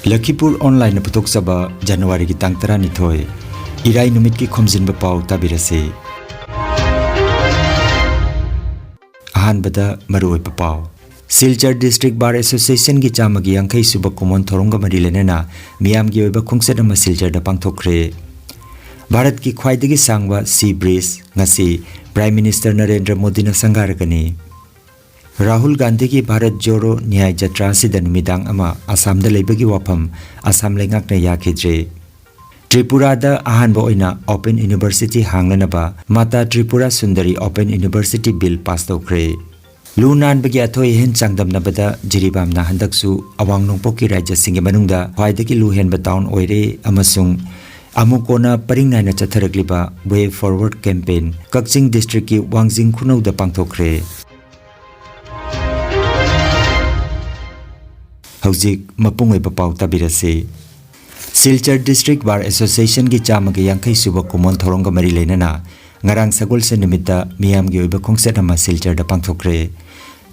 Lakhipur online putok saba January ki tang tara nithoi irai numit ki Khomjinba Pao tabirase ahan bada maroi Pao Silchar District Bar Association ki chamagi angkai suba kumon thoronga mari lenena miyam gi oiba khungset ama Silchar da pangthokre Bharat ki khwaidagi sangwa sea breeze ngasi Prime Minister Narendra Modi na sangaragani Rahul Gandhi ki Bharat Joro Nyay Jatra sida numidang ama Assam da leibagi wafam Assam lengak na yakidre Tripura da ahanba oina Open University hanglanaba Mata Tripura Sundari Open University Bill pass tawkre Lunan bagi athoi hen changdam na bada jiribam na handaksu awang nongpok ki rajya singe manungda khwaidagi luhen ba town oire amasung amukona paringnai na chatharakliba Way Forward campaign Kakching district ki Wangjing khunau da pangthokre Hauzik mapungoi Pao tabirase Silchar District Bar Association ki chamagi yangkai suba kumon thoronga mari lenana ngarang sagol se nimita miyam gi oiba khongset ama Silchar da pangthokre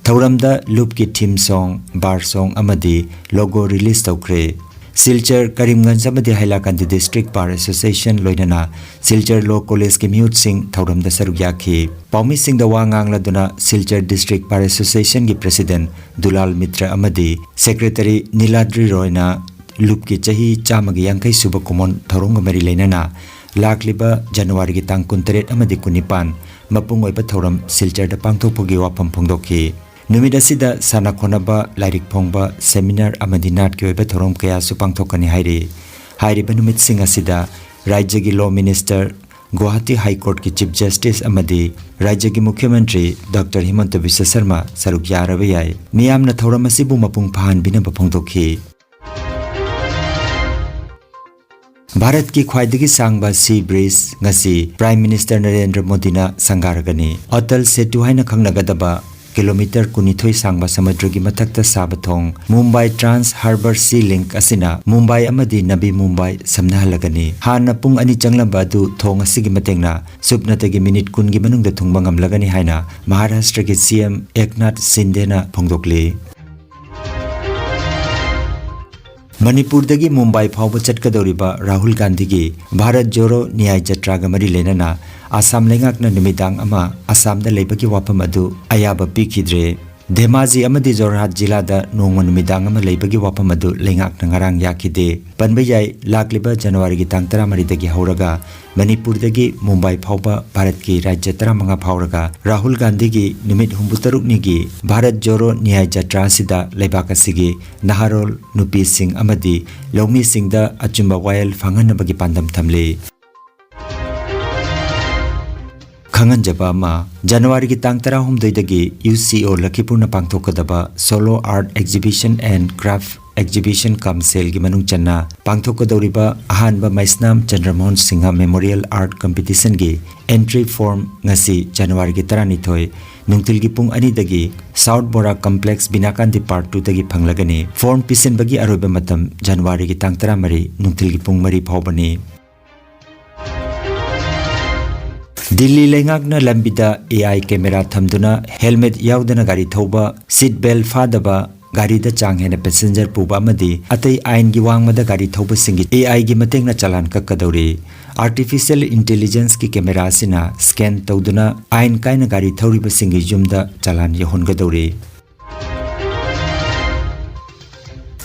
Thauramda loop ki theme song bar song amadi logo release tawkre Silchar Karimganj amadi Hailakandi District Bar Association loinana Silchar Law College ki mute sing Thauramda saruk yakhi Paumi sing da wangang laduna Silchar District Bar Association ki President Dulal Mitra amadi Secretary Niladri Royna loop ki chahi chamagi yangkai suba kumon thoronga mari lenana Lakliba January ki tang 23 amadi 19 mapung oiba thoram Silchar da pangthokpogi wafam phongdokhi Numid asida sana khonaba lairik phongba seminar amadi nat ki oiba thorom kaya su pangthokani hairi banumit sing asida Rajya gi Law Minister Guwahati High Court ki Chief Justice amadi Rajya gi Mukhyamantri Dr. Himanta Biswa Sharma saruk yaraba yai miyamna thoram asibu mapung phan binaba phongdokhi Bharat ki khwaidagi sangba sea breeze ngasi Prime Minister Narendra Modi na sangaragani Atal Setu haina khangnagadaba kilometer 12 sangba samudragi mathakta sabathong Mumbai Trans Harbour Sea Link asina Mumbai amadi Nabi Mumbai samnahalagani hana pung ani changlamba du thong asigi matengna supnatagi minute 10 gi manungda thungba ngamlagani haina Maharashtra ki CM Eknath Shinde na phongdokle Manipur dagi Mumbai phawba chatkadoriba Rahul Gandhi gi Bharat Joro Nyay Jatra ga mari lenana Assam lengak na numidang ama Assam da leibagi wafam adu ayaba pikidre Dhemaji amadi Jorhat jila da nongma numidang ama leibagi wafam adu lengak na ngarang yakide panbayai lakliba January gi tang 13 dagi hauraga Manipur dagi Mumbai phawba Bharat ki rajya 15 phawraga Rahul Gandhi gi numit 63 ni gi Bharat Joro Nyay Jatra sida leibaka sigi Naharol Nupi Singh amadi Lomi Singh da achumba wayal phanganabagi pandam thamle Khanganjaba ma January ki tang 13 dagi UCO Lakhipur na pangthokadaba Solo Art Exhibition and Craft Exhibition Council gi manung channa pangthokadoriba ahanba Maisnam Chandramohan Singha Memorial Art Competition gi entry form ngasi January ki 12 nungtil gi pung ani dagi South Bora Complex Binakandi Part 2 dagi phanglagani form pisin bagi aroba matam January ki tang 13 nungtil gi pung 3 phawbani Delhi lengakna lambida AI camera thamduna helmet yaudana gari thoba seat belt fadaba gari da chang hena passenger puba amadi atai ain gi wangmada gari thoba singi AI gi matengna chalan kakkadori artificial intelligence ki camera sina scan tawduna ain kaina gari thoriba singi jumda chalan yahongadori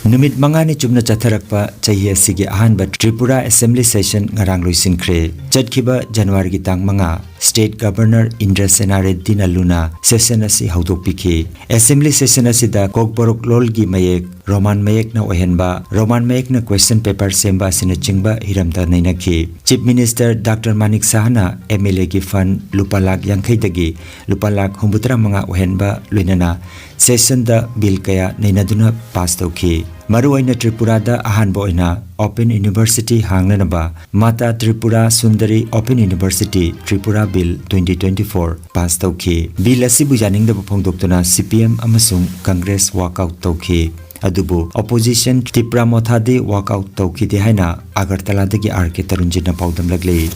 Numit mangani chumna chatharakpa chahi asigi ahanba Tripura Assembly Session ngarang loisinkhre chatkhiba January gi tang 5 State Governor Indra Senareddy Luna session asi haudokpikhi Assembly Session asida kokborok lol gi mayek Roman mayek na ohenba Roman mayek na question paper semba sina chingba hiramda nainakhi Chief Minister Dr. Manik Sahana MLA gi fund lupa lakh 50 dagi lupa lakh 63 ohenba loinana session da bill kaya nainaduna pass tawkhi Maruaina Tripura da ahanba oina Open University hanglanaba Mata Tripura Sundari Open University Tripura Bill 2024 pass tawkhi bill asibu janingda phongdoktuna CPM amasung Congress walkout tawkhi adubu opposition Tipra Mothadi walkout tawkhi de haina Agartala dagi RK Tarunjina paudam lagle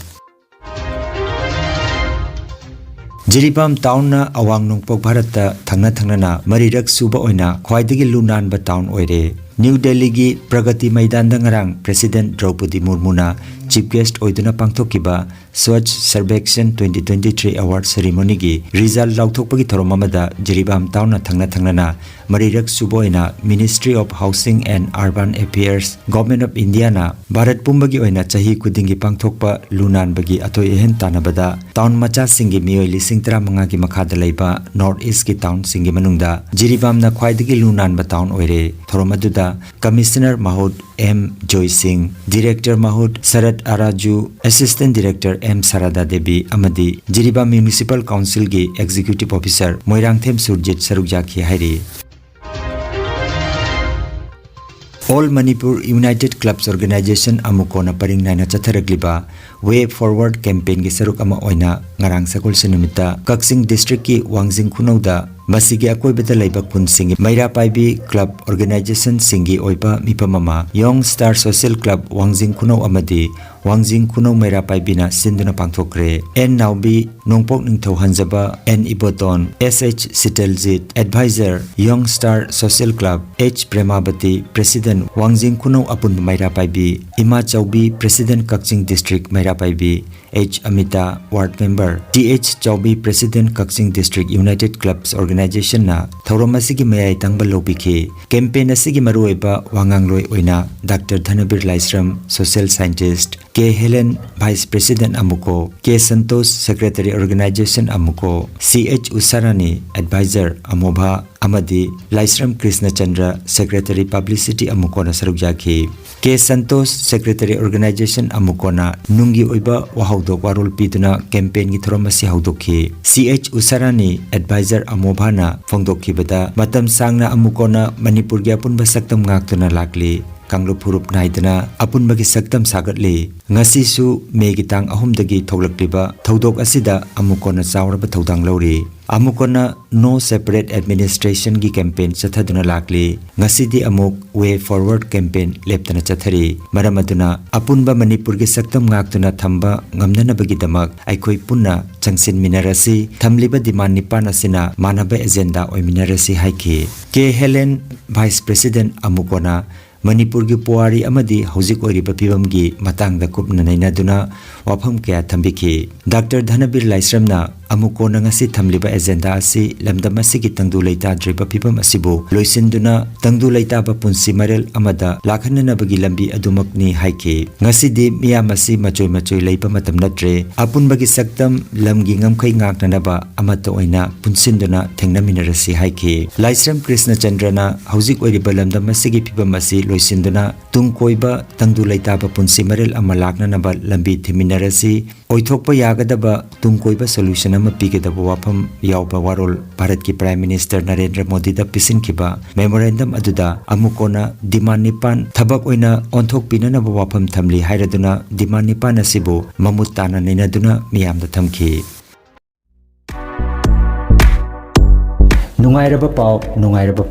Jiribam town na awang nongpok Bharat ta thangna na marirak suba oina khwaidagi lunan ba town oire New Delhi gi Pragati Maidan da ngarang President Draupadi Murmuna Chief Guest oiduna pangthokiba Swachh Sarvekshan 2023 Award Ceremony gi result lauthokpagi thorom amada Jiribam Town na thangna na Marirak Suboina Ministry of Housing and Urban Affairs Government of India na Bharat Pumbagi oina chahi kudingi pangthokpa lunan bagi atoi ehen tanabada town macha singi mioi lising 15 gi makhada leiba North East ki town singi manungda Jiribam na khwaidagi lunan ba town oire thorom aduda Commissioner Mahud M Joy Singh Director Mahud Sarat Araju Assistant Director M Sarada Devi amadi Jiribam Municipal Council gi Executive Officer Moirangthem Surjit Sarukjaki hairi All Manipur United Clubs Organization amukona paring naina chatharagliba Way Forward campaign gi saruk ama oina ngarang sakol sinumita Kaksing District ki Wangjing Khunauda masigi akoibeta leiba kun singi Maira Paibi Club Organization singi oiba mipamama Young Star Social Club Wangjing Khunau amadi Wangjing Khunau Maira Paibina sinduna pangthokre N Naubi Nongpok Ningthau Hanjaba N Iboton SH Siteljit Advisor Young Star Social Club H Premabati President Wangjing Khunau Apun Maira Paibi Ima Chaubi President Kaksing District Maira Paibi H Amita Ward Member TH Chaubi President Kaksing District United Clubs Organization na thorom asigi mayai tangba lobiki campaign asigi maruiba wangangloi oina Dr. Dhanabir Laisram Social Scientist K Helen Vice President Amuko K Santosh Secretary Organization Amuko CH Usarani Advisor Amobha amadi Laisram Krishna Chandra Secretary Publicity Amukona Sarukjaki K Santosh Secretary Organization Amukona Nungi oiba wahaudok warol piduna campaign gi thoromasi haudokhi CH Usarani Advisor Amobhana phongdokhibada matam sangna Amukona Manipur gi apunba saktam ngaktuna lakli Kanglupurup naidana apunbagi saktam sagatli ngasi su megi tang ahumdagi thoglakliba thodok asida amukona chawraba thodang lori amukona no separate administration gi campaign chathaduna lakli ngasi di amuk way forward campaign leptana chathari maramaduna apunba manipur gi saktam ngaktuna thamba ngamnana bagi damak aikoi punna changsin minarasi thamliba demand nipan asina manaba agenda oi minarasi haiki K Helen Vice President amukona Manipur gi puari amadi hojik oriba pibam gi matangda kupna nainaduna wafam kya thambiki Dr. Dhanabir Laisramna amukona ngasi thamliba agenda asi lamdam asigi tangdu leita driba pibam asibu loisinduna tangdu leita ba punsi marel amada lakhanna bagi lambi adumakni haike ngasi di miyam asi machoi leipa matam natre apun bagi saktam lamgi ngamkhai ngakna ba amata oina punsinduna thengnaminarasi haike Laisram Krishna Chandrana hojik oriba lamdam asigi pibam asi loisinduna tungkoiba tangdu leita ba punsi marel amalakna naba lambi thiminarasi oithokpa yagadaba tungkoiba solution ama pigedaba wafam yawba warol Bharat ki Prime Minister Narendra Modi da pisin kiba memorandum aduda amukona demand nipan thabak oina onthok pinana ba wafam thamli hairaduna demand nipan asibu mamut tana ninaduna miyamda thamki Nungairaba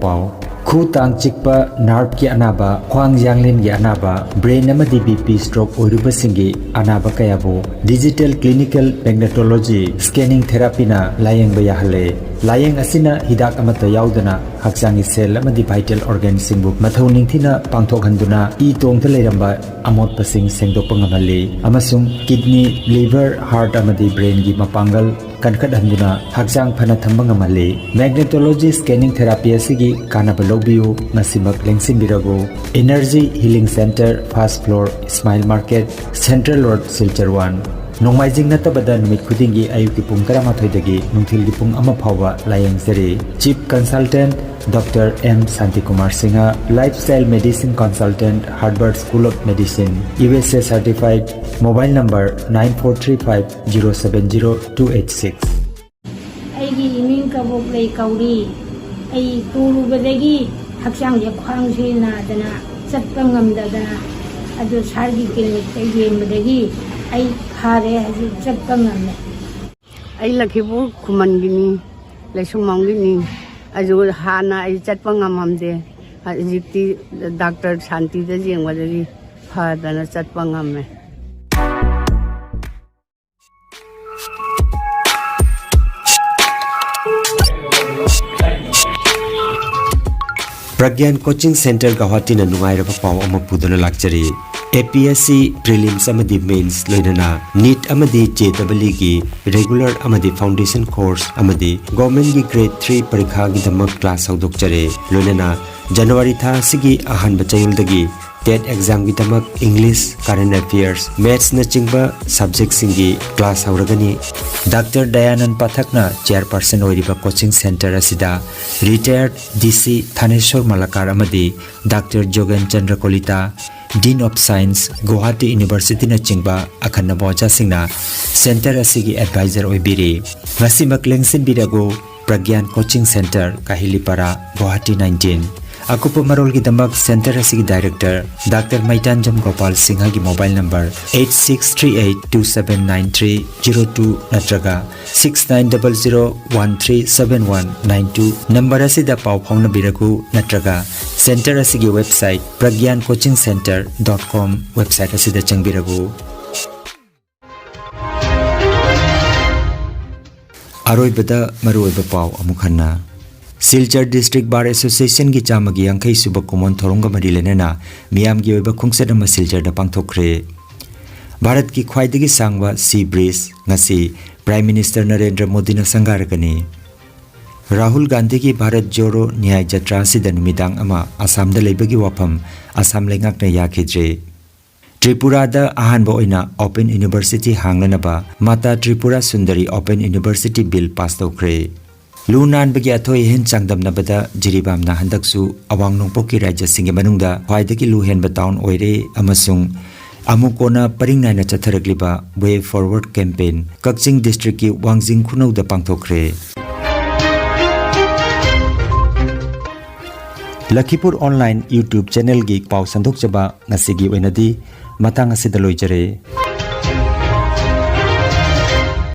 pau khu tang chikpa nerve ki anaba khwang janglin gi anaba brain amadi BP stroke oiruba singi anaba kayabo digital clinical magnetology scanning therapy na layeng ba yahale layeng asina hidak amata yaudana haksangi cell amadi vital organ singbu mathau ningthina pangthok handuna I tongtha leiramba amot pasing sengdok pangamali amasung kidney liver heart amadi brain gi mapangal kankat handuna haksang phana thambang amali magnetology scanning therapy asigi kanaba lobiu nasimak lengsin birago energy healing center first floor smile market central road silchar 1 Nongmaijing natabada numit khudingi ayuki pung 13 dagi nungthilgi pung 1 phawa layeng seri chief consultant Dr. M. Santikumar Singha, Lifestyle Medicine Consultant, Harvard School of Medicine, USA Certified, Mobile Number 9435070286. Aigi iming kabok lay kauri, ay turu badagi, haksang yakhang na dana, satpangam dana, ado sargi klinik ay badagi, ay hare satpangam. Ay Lakhipur kuman gini, lesumang gini. Ajo hana ay chatpangam hamde ajikti Dr. Shanti da jengwadagi phadana chatpangam me Pragyan Coaching Center Guwahati na nungairaba pao ama pudana lakchari. APSC prelims amadi mains loinana NEET amadi JEE gi regular amadi foundation course amadi government gi grade 3 parikha gi damak class haudokchare loinana January tha sigi ahanba chayuldagi TET exam gi damak English, current affairs, maths na chingba subject singi class hauragani. Dr. Dayanand Pathakna chairperson oiriba coaching center asida retired DC Thaneshwar Malakar amadi Dr. Jogan Chandra Kolita Dean of Science Guwahati University na chingba akhanna boja singna center asigi advisor oibiri. Ngasi maklengsin birago Pragyan Coaching Center Kahilipara Guwahati 19. Akupo marol ki damak center asigi director Dr. Maitanjam Gopal Singha ki mobile number 8638279302 natraga 6900137192 number asida pau phone biraku natraga center asigi website pragyancoachingcenter.com website asida changbiragu. Aroibada maroiba pau amukhanna Silchar District Bar Association ki chamagi yankai suba kumon thoronga mari lenana miyam gi oiba khungset ama Silchar da pangthokre. Bharat ki khwaidagi sangwa sea breeze ngasi Prime Minister Narendra Modi na sangaragani. Rahul Gandhi ki Bharat Joro Nyay Jatra sida numidang ama Assam da leibagi wafam Assam lengak na yakidre. Tripura da ahanba oina Open University hanglanaba Mata Tripura Sundari Open University Bill pass tokre. Lunan bagi athoi hen changdam na bada jiribam na handaksu awang nongpok ki rajya singe manungda khwaidagi luhen ba town oire amasung amukona paringnai na chatharakliba way forward campaign Kakching district ki wangjing khunau da pangthokre. Lakhipur online YouTube channel gi pau sandok chaba ngasigi oinadi matang asida loijare.